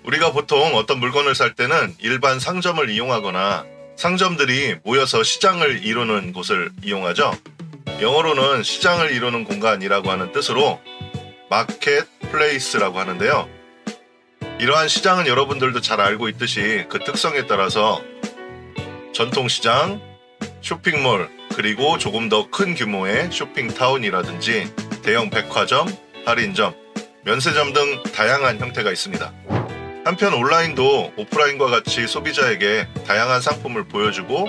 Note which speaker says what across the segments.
Speaker 1: 우리가 보통 어떤 물건을 살 때는 일반 상점을 이용하거나 상점들이 모여서 시장을 이루는 곳을 이용하죠. 영어로는 시장을 이루는 공간이라고 하는 뜻으로 마켓 플레이스라고 하는데요. 이러한 시장은 여러분들도 잘 알고 있듯이 그 특성에 따라서 전통시장, 쇼핑몰, 그리고 조금 더 큰 규모의 쇼핑타운이라든지 대형 백화점, 할인점, 면세점 등 다양한 형태가 있습니다. 한편 온라인도 오프라인과 같이 소비자에게 다양한 상품을 보여주고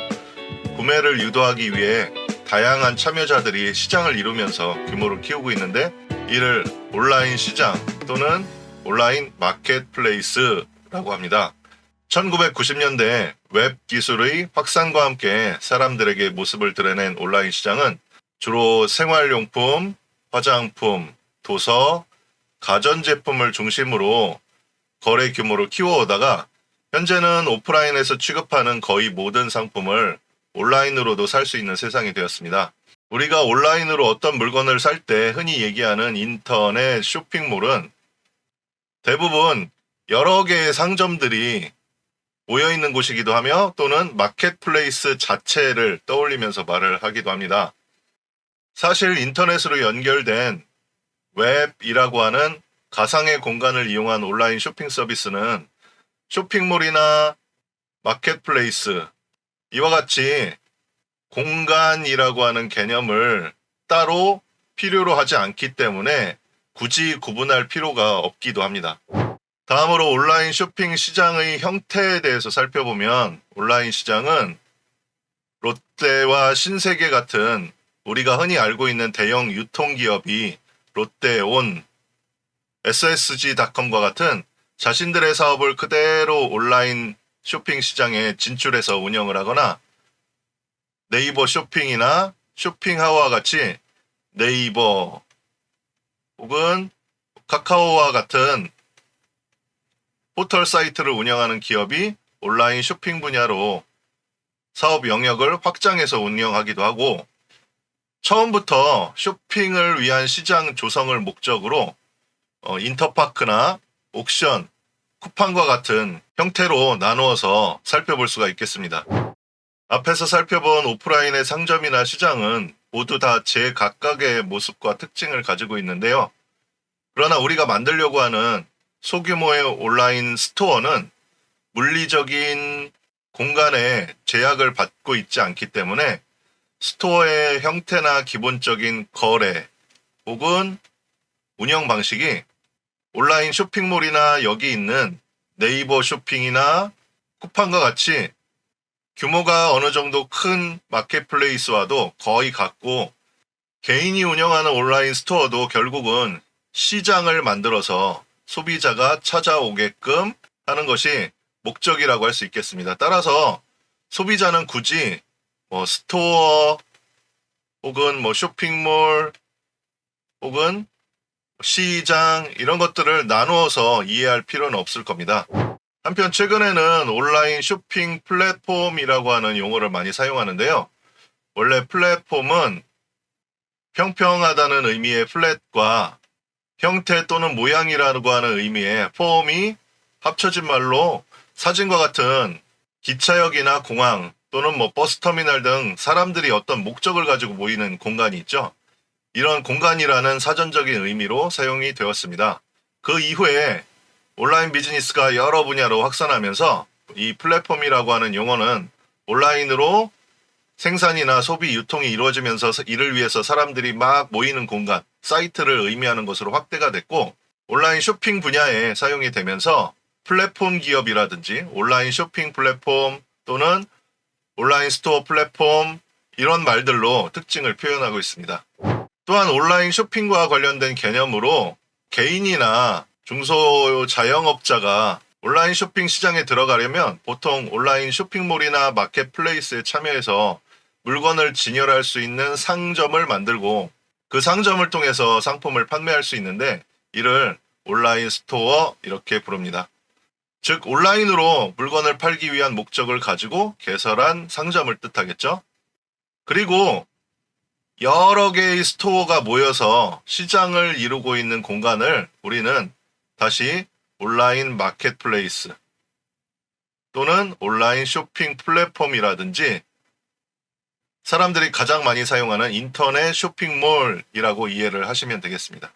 Speaker 1: 구매를 유도하기 위해 다양한 참여자들이 시장을 이루면서 규모를 키우고 있는데, 이를 온라인 시장 또는 온라인 마켓플레이스라고 합니다. 1990년대 웹 기술의 확산과 함께 사람들에게 모습을 드러낸 온라인 시장은 주로 생활용품, 화장품, 도서, 가전제품을 중심으로 거래 규모를 키워오다가 현재는 오프라인에서 취급하는 거의 모든 상품을 온라인으로도 살 수 있는 세상이 되었습니다. 우리가 온라인으로 어떤 물건을 살 때 흔히 얘기하는 인터넷 쇼핑몰은 대부분 여러 개의 상점들이 모여있는 곳이기도 하며 또는 마켓플레이스 자체를 떠올리면서 말을 하기도 합니다. 사실 인터넷으로 연결된 웹이라고 하는 가상의 공간을 이용한 온라인 쇼핑 서비스는 쇼핑몰이나 마켓플레이스, 이와 같이 공간이라고 하는 개념을 따로 필요로 하지 않기 때문에 굳이 구분할 필요가 없기도 합니다. 다음으로 온라인 쇼핑 시장의 형태에 대해서 살펴보면, 온라인 시장은 롯데와 신세계 같은 우리가 흔히 알고 있는 대형 유통기업이 롯데온, SSG닷컴과 같은 자신들의 사업을 그대로 온라인 쇼핑 시장에 진출해서 운영을 하거나, 네이버 쇼핑이나 쇼핑하우와 같이 네이버 혹은 카카오와 같은 포털 사이트를 운영하는 기업이 온라인 쇼핑 분야로 사업 영역을 확장해서 운영하기도 하고, 처음부터 쇼핑을 위한 시장 조성을 목적으로 인터파크나 옥션, 쿠팡과 같은 형태로 나누어서 살펴볼 수가 있겠습니다. 앞에서 살펴본 오프라인의 상점이나 시장은 모두 다 제각각의 모습과 특징을 가지고 있는데요. 그러나 우리가 만들려고 하는 소규모의 온라인 스토어는 물리적인 공간에 제약을 받고 있지 않기 때문에 스토어의 형태나 기본적인 거래 혹은 운영 방식이 온라인 쇼핑몰이나 여기 있는 네이버 쇼핑이나 쿠팡과 같이 규모가 어느 정도 큰 마켓플레이스와도 거의 같고, 개인이 운영하는 온라인 스토어도 결국은 시장을 만들어서 소비자가 찾아오게끔 하는 것이 목적이라고 할 수 있겠습니다. 따라서 소비자는 굳이 스토어 혹은 쇼핑몰 혹은 시장 이런 것들을 나누어서 이해할 필요는 없을 겁니다. 한편 최근에는 온라인 쇼핑 플랫폼이라고 하는 용어를 많이 사용하는데요. 원래 플랫폼은 평평하다는 의미의 플랫과 형태 또는 모양이라고 하는 의미의 폼이 합쳐진 말로 사진과 같은 기차역이나 공항 또는 버스터미널 등 사람들이 어떤 목적을 가지고 모이는 공간이 있죠. 이런 공간이라는 사전적인 의미로 사용이 되었습니다. 그 이후에 온라인 비즈니스가 여러 분야로 확산하면서 이 플랫폼이라고 하는 용어는 온라인으로 생산이나 소비, 유통이 이루어지면서 이를 위해서 사람들이 막 모이는 공간, 사이트를 의미하는 것으로 확대가 됐고, 온라인 쇼핑 분야에 사용이 되면서 플랫폼 기업이라든지 온라인 쇼핑 플랫폼 또는 온라인 스토어 플랫폼 이런 말들로 특징을 표현하고 있습니다. 또한 온라인 쇼핑과 관련된 개념으로 개인이나 중소자영업자가 온라인 쇼핑 시장에 들어가려면 보통 온라인 쇼핑몰이나 마켓플레이스에 참여해서 물건을 진열할 수 있는 상점을 만들고 그 상점을 통해서 상품을 판매할 수 있는데, 이를 온라인 스토어 이렇게 부릅니다. 즉 온라인으로 물건을 팔기 위한 목적을 가지고 개설한 상점을 뜻하겠죠. 그리고 여러 개의 스토어가 모여서 시장을 이루고 있는 공간을 우리는 다시 온라인 마켓플레이스 또는 온라인 쇼핑 플랫폼이라든지 사람들이 가장 많이 사용하는 인터넷 쇼핑몰이라고 이해를 하시면 되겠습니다.